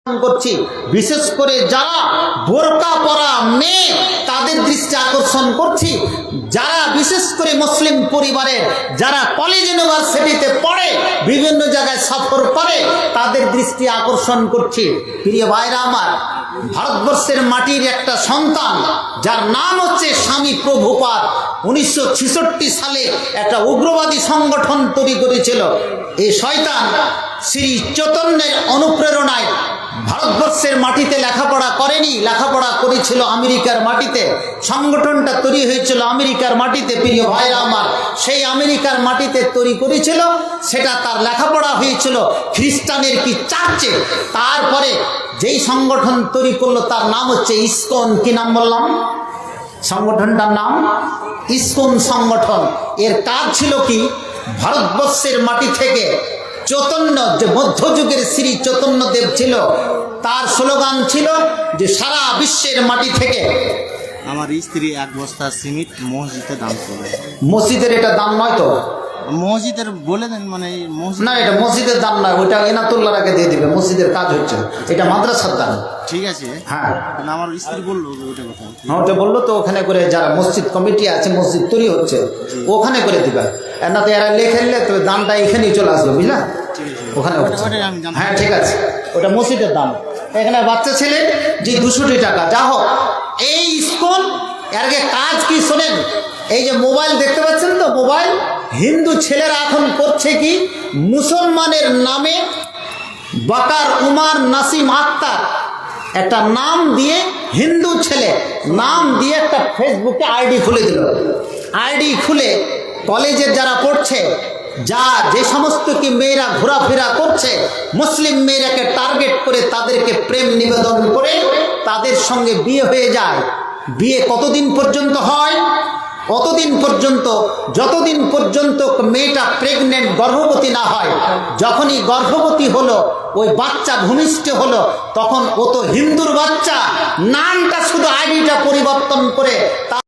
করছি, বিশেষ করে যারা বোরকা পরা মেয়ে তাদের দৃষ্টি আকর্ষণ করছি, যারা বিশেষ করে মুসলিম পরিবারের যারা কলেজ ইউনিভার্সিটিতে পড়ে বিভিন্ন জায়গায় সফর করে তাদের দৃষ্টি আকর্ষণ করছি। প্রিয় ভাইরা আমার, ভারতবর্ষের মাটির একটা সন্তান যার নাম হচ্ছে স্বামী প্রভুপাদ 1966 সালে একটা উগ্রবাদী সংগঠন তৈরি করেছিল। এই শয়তান শ্রী চৈতন্যের অনুপ্রেরণায় ভারতবর্ষের মাটিতে লেখাপড়া করেনি, লেখাপড়া করেছিল আমেরিকার মাটিতে। সংগঠনটা তৈরি হয়েছিল আমেরিকার মাটিতে। প্রিয় ভাইরা আমার, সেই আমেরিকার মাটিতে তৈরি করেছিল, সেটা তার লেখাপড়া হয়েছিল খ্রিস্টানের কি চার্চে। তারপরে যেই সংগঠন তৈরি করলো তার নাম হচ্ছে ইসকন। কি নাম বললাম? সংগঠনটার নাম ইসকন সংগঠন। এর কাজ ছিল কি, ভারতবর্ষের মাটি থেকে চৈতন্য, যে মধ্যযুগের শ্রী চৈতন্যদেব ছিল, তার স্লোগান ছিল যে সারা বিশ্বের মাটি থেকে আমার স্ত্রী এক বস্তা সিমেন্ট মসজিদে দান করবে। মসজিদের এটা দাম নয় তো? মসজিদের বলে দেন, মানে মসজিদ না, এটা মসজিদের দাম নয়, ওইটা এনাতুল্লাহর আগে দিয়ে দিবে। মসজিদের কাজ হচ্ছে, এটা মাদ্রাসার দাম। ঠিক আছে, হ্যাঁ, আমার স্ত্রী বললো ওটা কথা। হ্যাঁ, ওটা বললো তো, ওখানে করে যারা মসজিদ কমিটি আছে, মসজিদ তৈরি হচ্ছে, ওখানে করে দিবে। না তো এরা লেখে নিলে তবে দামটা এখানেই চলে আসবে, বুঝলা? ওখানে হ্যাঁ, ঠিক আছে, ওটা মসজিদের দাম। এখানে বাচ্চা ছেলে যে 200 টাকা। যা হোক, এই স্কুল এর আগে কাজ কি শোনেন। এই যে মোবাইল দেখতে পাচ্ছেন তো, মোবাইল হিন্দু ছেলেরা এখন করছে কি, মুসলমানের নামে বাকার উমার নাসিম আক্তার একটা নাম দিয়ে, হিন্দু ছেলে নাম দিয়ে একটা ফেসবুকে আইডি খুলে দিল। আইডি খুলে কলেজের যারা পড়ছে, যে সমস্ত কি মেয়েরা ঘোরাফেরা করছে, মুসলিম মেয়েরাকে টার্গেট করে তাদেরকে প্রেম নিবেদন করে তাদের সঙ্গে বিয়ে হয়ে যায়। বিয়ে কতদিন পর্যন্ত হয়? অতদিন পর্যন্ত যতদিন পর্যন্ত মেয়েটা প্রেগনেন্ট, গর্ভবতী না হয়। যখনই গর্ভবতী হলো, ওই বাচ্চা ভূমিষ্ঠ হলো, তখন ও তো হিন্দুর বাচ্চা, নামটা শুধু আইডিটা পরিবর্তন করে